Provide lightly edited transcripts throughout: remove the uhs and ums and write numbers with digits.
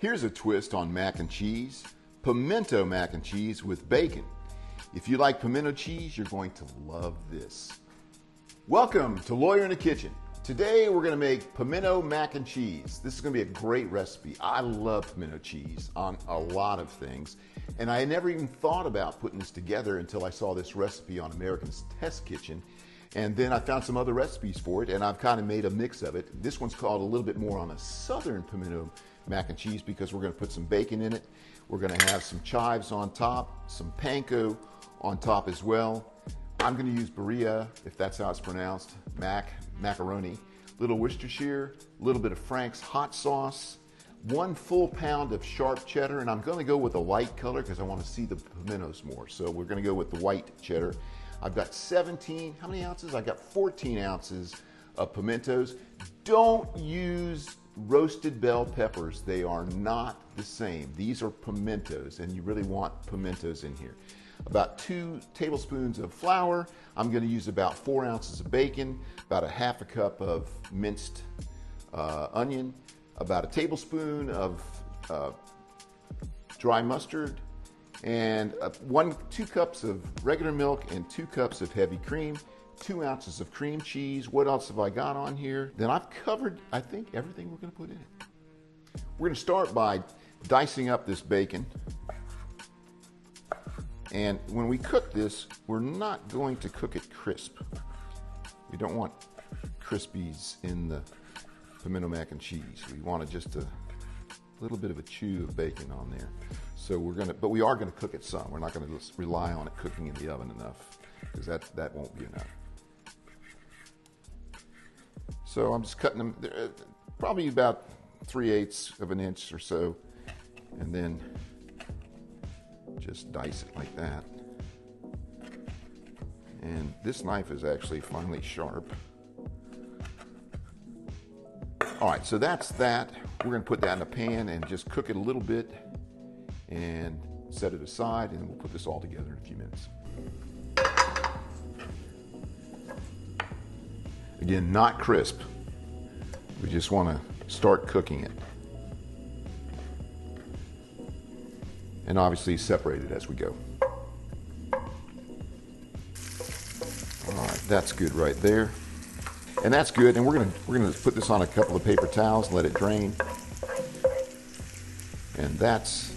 Here's a twist on mac and cheese, pimento mac and cheese with bacon. If you like pimento cheese, you're going to love this. Welcome to Lawyer in the Kitchen. Today we're going to make pimento mac and cheese. This is going to be a great recipe. I love pimento cheese on a lot of things, and I had never even thought about putting this together until I saw this recipe on American's Test Kitchen. And then I found some other recipes for it, and I've kind of made a mix of it. This one's called a little bit more on a southern pimento mac and cheese because we're going to put some bacon in it. We're going to have some chives on top, some panko on top as well. I'm going to use Berea, if that's how it's pronounced, macaroni, little Worcestershire, a little bit of Frank's hot sauce, 1 full pound of sharp cheddar, and I'm going to go with a light color because I want to see the pimentos more. So we're going to go with the white cheddar. I've got 17, how many ounces? I've got 14 ounces of pimentos. Don't use roasted bell peppers. They are not the same. These are pimentos, and you really want pimentos in here. About 2 tablespoons of flour. I'm going to use about 4 ounces of bacon, about a half a cup of minced onion, about a tablespoon of dry mustard, and 2 cups of regular milk and 2 cups of heavy cream, 2 ounces of cream cheese. What else have I got on here? Then I've covered, I think, everything we're going to put in it. We're going to start by dicing up this bacon. And when we cook this, we're not going to cook it crisp. We don't want crispies in the pimento mac and cheese. We want just a little bit of a chew of bacon on there. So but we are gonna cook it some. We're not gonna just rely on it cooking in the oven enough, because that won't be enough. So I'm just cutting them, probably about 3/8 of an inch or so, and then just dice it like that. And this knife is actually finely sharp. All right, so that's that. We're going to put that in a pan and just cook it a little bit and set it aside, and we'll put this all together in a few minutes. Again, not crisp. We just want to start cooking it. And obviously separate it as we go. All right, that's good right there. And that's good, and we're gonna put this on a couple of paper towels and let it drain. And that's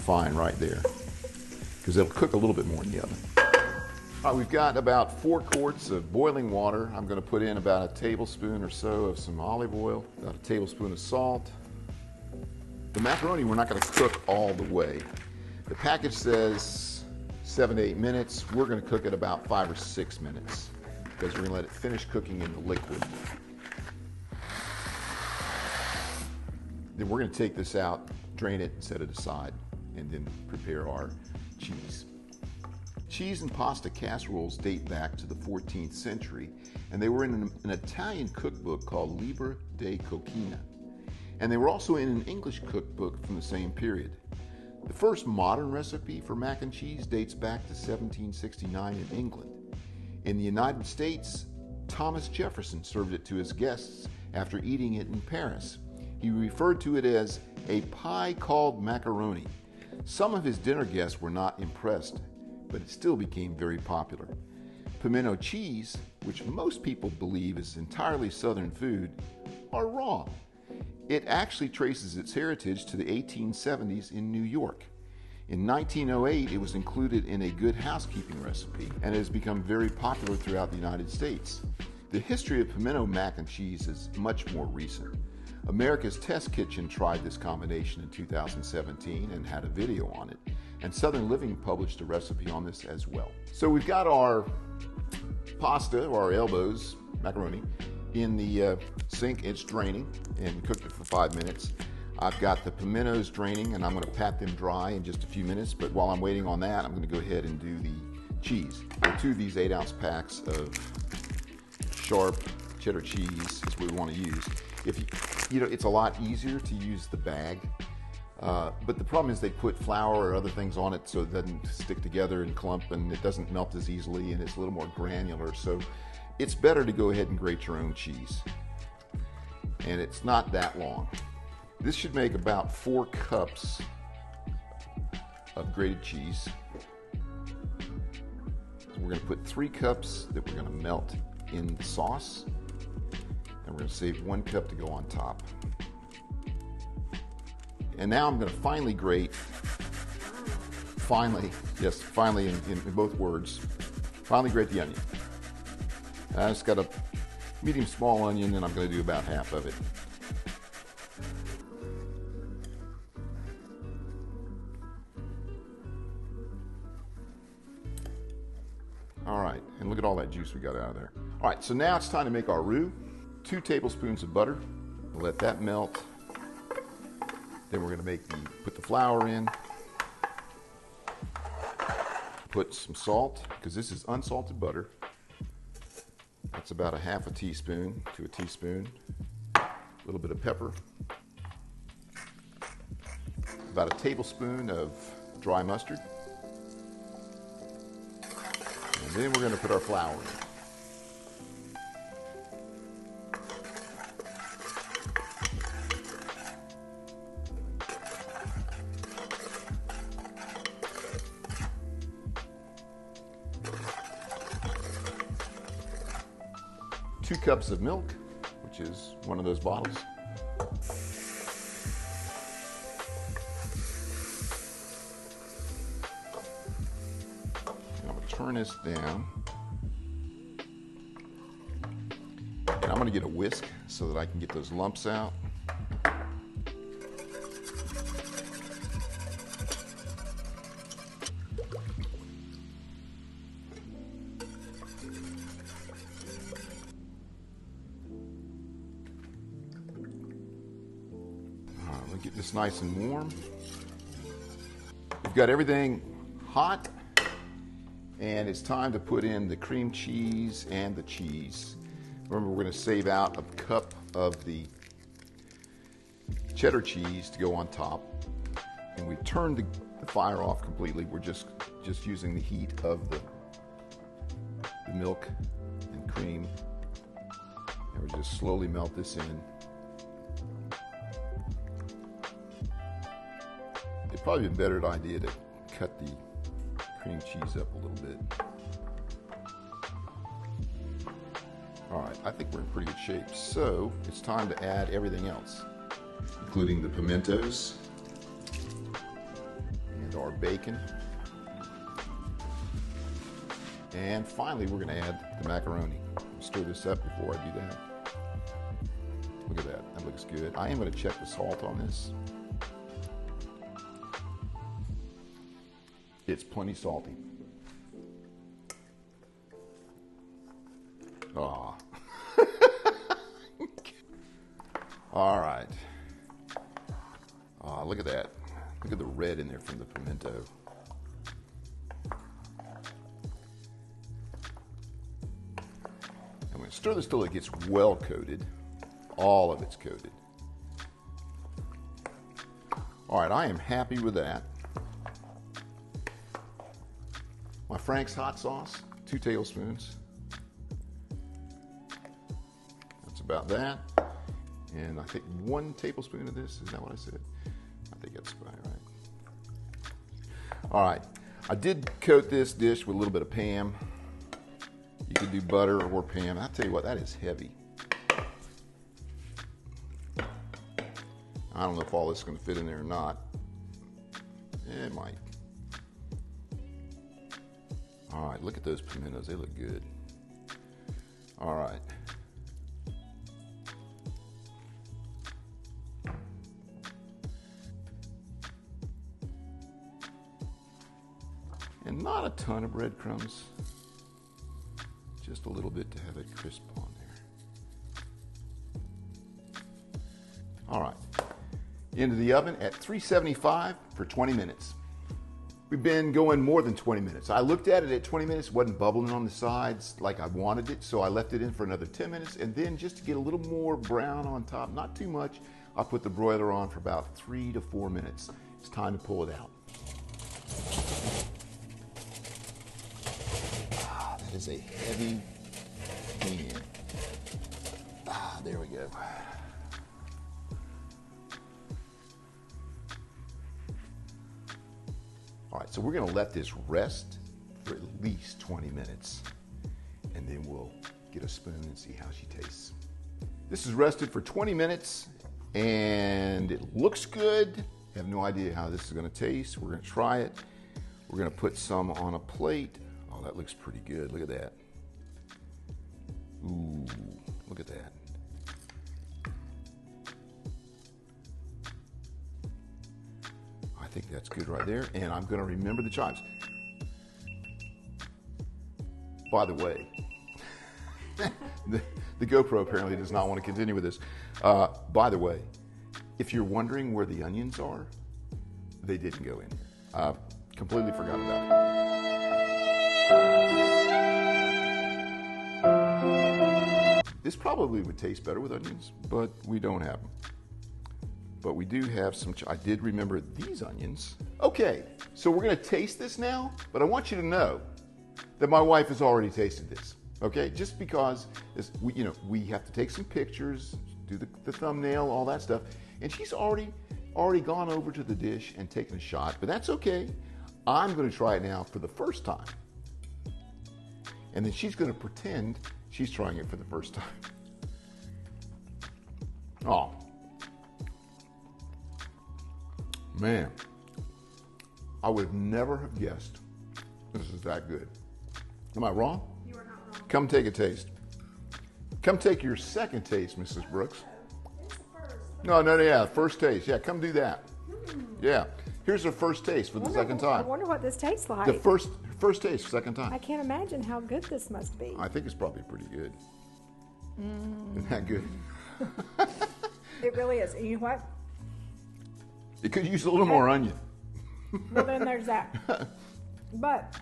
fine right there, because it'll cook a little bit more in the oven. All right, we've got about 4 quarts of boiling water. I'm gonna put in about a tablespoon or so of some olive oil, about a tablespoon of salt. The macaroni we're not gonna cook all the way. The package says 7 to 8 minutes. We're gonna cook it about 5 or 6 minutes, because we're gonna let it finish cooking in the liquid. Then we're gonna take this out, drain it, and set it aside, and then prepare our cheese. Cheese and pasta casseroles date back to the 14th century, and they were in an Italian cookbook called Libro de Cucina. And they were also in an English cookbook from the same period. The first modern recipe for mac and cheese dates back to 1769 in England. In the United States, Thomas Jefferson served it to his guests after eating it in Paris. He referred to it as a pie called macaroni. Some of his dinner guests were not impressed, but it still became very popular. Pimento cheese, which most people believe is entirely Southern food, are wrong. It actually traces its heritage to the 1870s in New York. In 1908, it was included in a Good Housekeeping recipe, and it has become very popular throughout the United States. The history of pimento mac and cheese is much more recent. America's Test Kitchen tried this combination in 2017 and had a video on it, and Southern Living published a recipe on this as well. So we've got our pasta, or our elbows, macaroni, in the sink. It's draining, and we cooked it for 5 minutes. I've got the pimentos draining, and I'm going to pat them dry in just a few minutes, but while I'm waiting on that, I'm going to go ahead and do the cheese. 2 of these 8-ounce packs of sharp cheddar cheese is what we want to use. It's a lot easier to use the bag, but the problem is they put flour or other things on it so it doesn't stick together and clump, and it doesn't melt as easily, and it's a little more granular. So it's better to go ahead and grate your own cheese. And it's not that long. This should make about 4 cups of grated cheese. So we're going to put 3 cups that we're going to melt in the sauce, and we're going to save 1 cup to go on top. And now I'm going to finely grate, finally in both words, finely grate the onion. I just got a medium small onion, and I'm going to do about half of it. All right, and look at all that juice we got out of there. All right, so now it's time to make our roux. 2 tablespoons of butter. We'll let that melt. Then we're going to put the flour in. Put some salt, because this is unsalted butter. That's about a half a teaspoon to a teaspoon. A little bit of pepper. About a tablespoon of dry mustard. And then we're going to put our flour in. 2 cups of milk, which is one of those bottles. And I'm going to turn this down. And I'm going to get a whisk so that I can get those lumps out. Get this nice and warm. We've got everything hot, and it's time to put in the cream cheese and the cheese. Remember, we're going to save out a cup of the cheddar cheese to go on top, and we've turned the fire off completely. We're just using the heat of the milk and cream, and we'll just slowly melt this in. It'd probably be a better idea to cut the cream cheese up a little bit. All right, I think we're in pretty good shape. So it's time to add everything else, including the pimientos and our bacon. And finally, we're going to add the macaroni. Stir this up before I do that. Look at that, that looks good. I am going to check the salt on this. It's plenty salty. Ah. All right. Ah, look at that. Look at the red in there from the pimento. I'm going to stir this till it gets well coated. All of it's coated. All right, I am happy with that. My Frank's hot sauce, 2 tablespoons. That's about that. And I think 1 tablespoon of this, is that what I said? I think that's about right. All right, I did coat this dish with a little bit of Pam. You could do butter or Pam. I'll tell you what, that is heavy. I don't know if all this is going to fit in there or not. It might. All right, look at those pimientos. They look good. All right. And not a ton of breadcrumbs. Just a little bit to have it crisp on there. All right. Into the oven at 375 for 20 minutes. We've been going more than 20 minutes. I looked at it at 20 minutes, wasn't bubbling on the sides like I wanted it, so I left it in for another 10 minutes, and then just to get a little more brown on top, not too much, I put the broiler on for about 3 to 4 minutes. It's time to pull it out. Ah, that is a heavy pan. Ah, there we go. All right, so we're gonna let this rest for at least 20 minutes, and then we'll get a spoon and see how she tastes. This is rested for 20 minutes, and it looks good. I have no idea how this is gonna taste. We're gonna try it. We're gonna put some on a plate. Oh, that looks pretty good. Look at that. Ooh, look at that. I think that's good right there, and I'm gonna remember the chives. By the way, the GoPro apparently does not want to continue with this. By the way, if you're wondering where the onions are, they didn't go in here. Completely forgot about it. This probably would taste better with onions, but we don't have them. But we do have some, I did remember these onions. Okay, so we're gonna taste this now, but I want you to know that my wife has already tasted this, okay? Just because we have to take some pictures, do the thumbnail, all that stuff, and she's already gone over to the dish and taken a shot, but that's okay. I'm gonna try it now for the first time. And then she's gonna pretend she's trying it for the first time. Oh. Man, I would never have guessed this is that good. Am I wrong? You are not wrong. Come take a taste. Come take your second taste, Mrs. Brooks. It's the first. No, first taste. Yeah, come do that. Yeah, here's her first taste for the second I time. wonder what this tastes like. The first taste, second time. I can't imagine how good this must be. I think it's probably pretty good. Isn't that good? It really is. And you know what? It could use a little more onion. Well, then there's that. But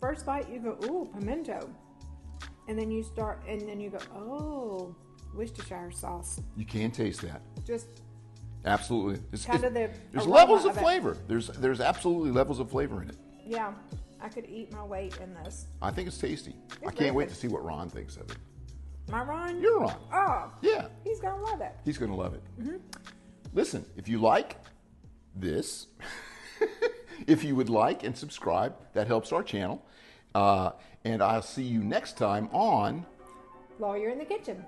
first bite, you go, ooh, pimento. And then you go, oh, Worcestershire sauce. You can taste that. Just Absolutely. There's aroma levels of of it. flavor. There's absolutely levels of flavor in it. yeah, I could eat my weight in this. I think it's tasty. I very can't wait good. to see what Ron thinks of it. My Ron? You're Ron. Oh, Yeah, he's gonna love it. he's going to love it. Listen, if you like this, if you would like and subscribe, that helps our channel. And I'll see you next time on Lawyer in the kitchen.